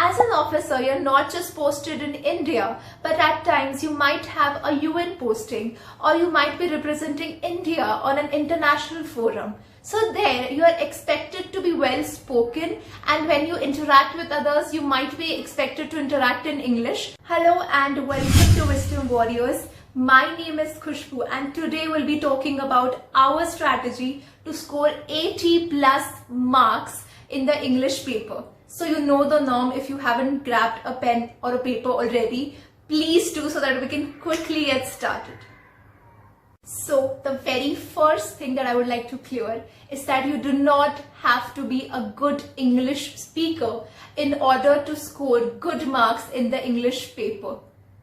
As an officer, you're not just posted in India, but at times you might have a UN posting or you might be representing India on an international forum. So there you are expected to be well spoken, and when you interact with others, you might be expected to interact in English. Hello and welcome to Wisdom Warriors. My name is Khushbu and today we'll be talking about our strategy to score 80 plus marks in the English paper. So you know the norm. If you haven't grabbed a pen or a paper already, please do so that we can quickly get started. So the very first thing that I would like to clear is that you do not have to be a good English speaker in order to score good marks in the English paper.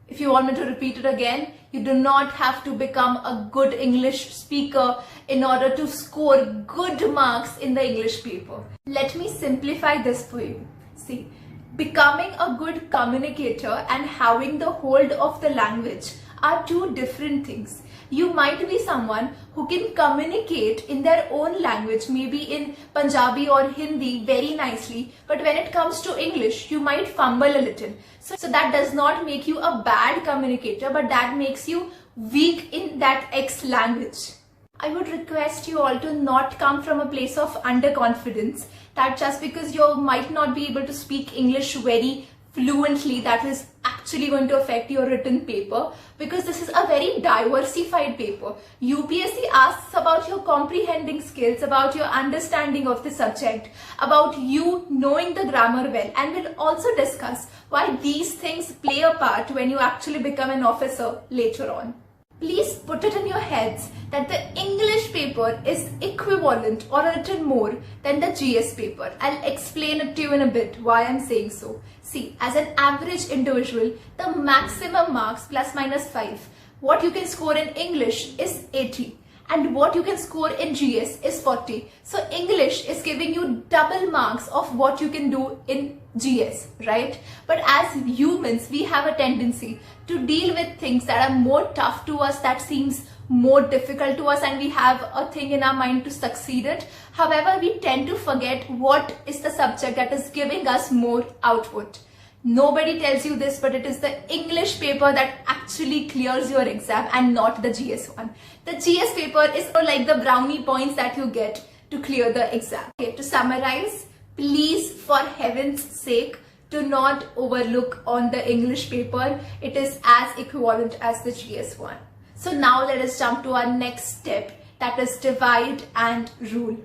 If you want me to repeat it again, you do not have to become a good English speaker in order to score good marks in the English paper. Let me simplify this for you. See, becoming a good communicator and having the hold of the language are two different things. You might be someone who can communicate in their own language, maybe in Punjabi or Hindi very nicely, but when it comes to English, you might fumble a little. So that does not make you a bad communicator, but that makes you weak in that X language. I would request you all to not come from a place of underconfidence, that just because you might not be able to speak English very fluently, that is actually going to affect your written paper, because this is a very diversified paper. UPSC asks about your comprehending skills, about your understanding of the subject, about you knowing the grammar well, and we'll also discuss why these things play a part when you actually become an officer later on. Please put it in your heads that the English paper is equivalent or a little more than the GS paper. I'll explain it to you in a bit why I'm saying so. See, as an average individual, the maximum marks plus minus 5, what you can score in English is 80 and what you can score in GS is 40. So English is giving you double marks of what you can do in GS, right? But as humans, we have a tendency to deal with things that are more tough to us, that seems more difficult to us, and we have a thing in our mind to succeed it. However, we tend to forget what is the subject that is giving us more output. Nobody tells you this, but it is the English paper that actually clears your exam and not the GS one. The GS paper is like the brownie points that you get to clear the exam. Okay, to summarize, please, for heaven's sake, do not overlook on the English paper. It is as equivalent as the GS one. So now let us jump to our next step, that is divide and rule.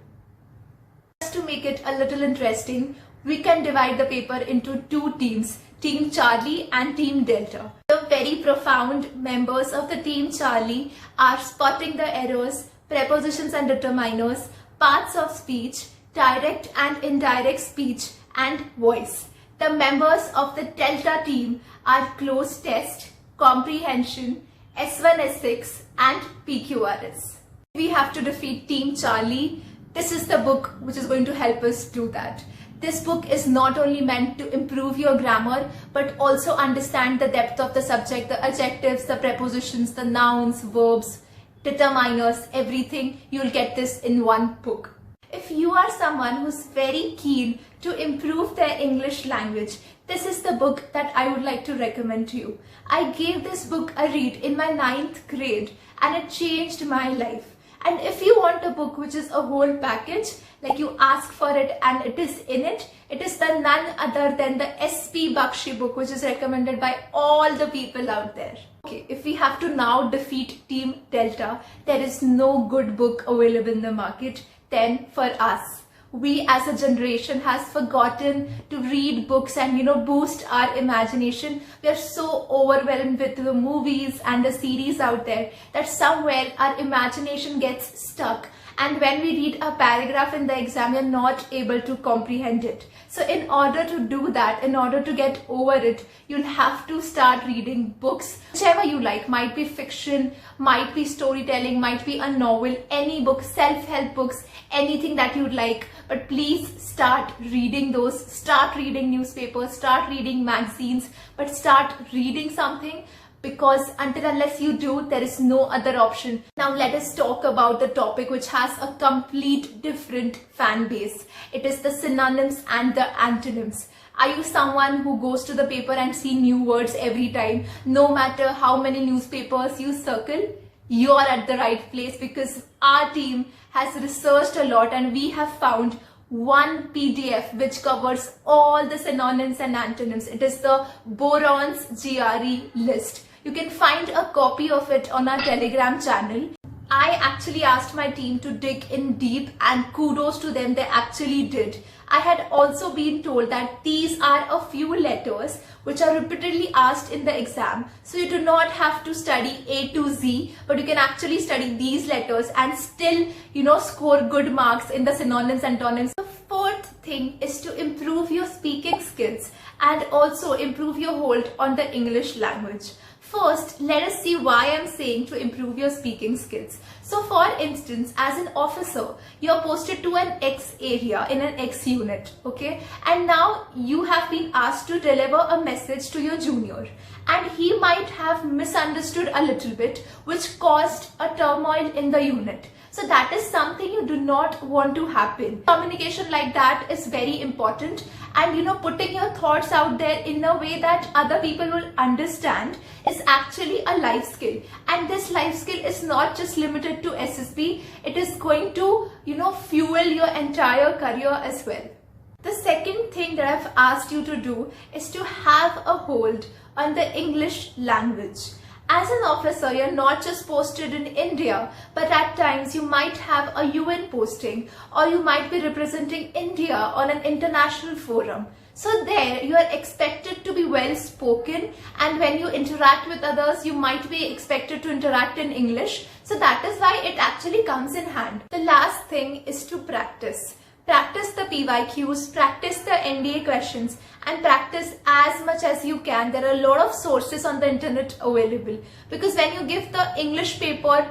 Just to make it a little interesting, we can divide the paper into two teams, Team Charlie and Team Delta. The very profound members of the Team Charlie are spotting the errors, prepositions and determiners, parts of speech, direct and indirect speech, and voice. The members of the Delta team are close test, comprehension, S1, S6 and PQRS. We have to defeat Team Charlie. This is the book which is going to help us do that. This book is not only meant to improve your grammar, but also understand the depth of the subject, the adjectives, the prepositions, the nouns, verbs, determiners, everything. You'll get this in one book. If you are someone who's very keen to improve their English language, this is the book that I would like to recommend to you. I gave this book a read in my 9th grade and it changed my life. And if you want a book which is a whole package, like you ask for it and it is in it, it is the none other than the SP Bakshi book, which is recommended by all the people out there. Okay, if we have to now defeat Team Delta, there is no good book available in the market. Then for us, we as a generation has forgotten to read books and boost our imagination. We are so overwhelmed with the movies and the series out there that somewhere our imagination gets stuck, and when we read a paragraph in the exam, you're not able to comprehend it. So in order to do that, in order to get over it, you'll have to start reading books, whichever you like. Might be fiction, might be storytelling, might be a novel, any book, self-help books, anything that you'd like. But please start reading those, start reading newspapers, start reading magazines, but start reading something, because until unless you do, there is no other option. Now let us talk about the topic which has a complete different fan base. It is the synonyms and the antonyms. Are you someone who goes to the paper and see new words every time, no matter how many newspapers you circle? You're at the right place, because our team has researched a lot and we have found one PDF which covers all the synonyms and antonyms. It is the Borron GRE list. You can find a copy of it on our Telegram channel. I actually asked my team to dig in deep, and kudos to them, they actually did. I had also been told that these are a few letters which are repeatedly asked in the exam. So you do not have to study A to Z, but you can actually study these letters and still, score good marks in the synonyms and antonyms. The fourth thing is to improve your speaking skills and also improve your hold on the English language. First, let us see why I'm saying to improve your speaking skills. So for instance, as an officer, you're posted to an X area in an X unit, okay? And now you have been asked to deliver a message to your junior. And he might have misunderstood a little bit, which caused a turmoil in the unit. So that is something you do not want to happen. Communication like that is very important, and putting your thoughts out there in a way that other people will understand is actually a life skill. And this life skill is not just limited to SSB, it is going to fuel your entire career as well. The second thing that I've asked you to do is to have a hold on the English language. As an officer, you're not just posted in India, but at times you might have a UN posting, or you might be representing India on an international forum. So there you are expected to be well spoken, and when you interact with others, you might be expected to interact in English. So that is why it actually comes in hand. The last thing is to practice. Practice the PYQs, practice the NDA questions, and practice as much as you can. There are a lot of sources on the internet available, because when you give the English paper,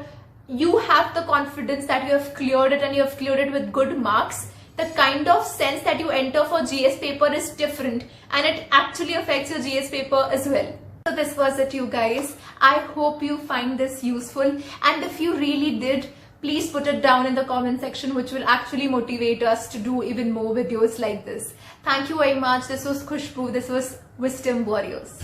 you have the confidence that you have cleared it and you have cleared it with good marks. The kind of sense that you enter for GS paper is different, and it actually affects your GS paper as well. So this was it, you guys. I hope you find this useful, and if you really did, please put it down in the comment section, which will actually motivate us to do even more videos like this. Thank you very much. This was Khushbu. This was Wisdom Warriors.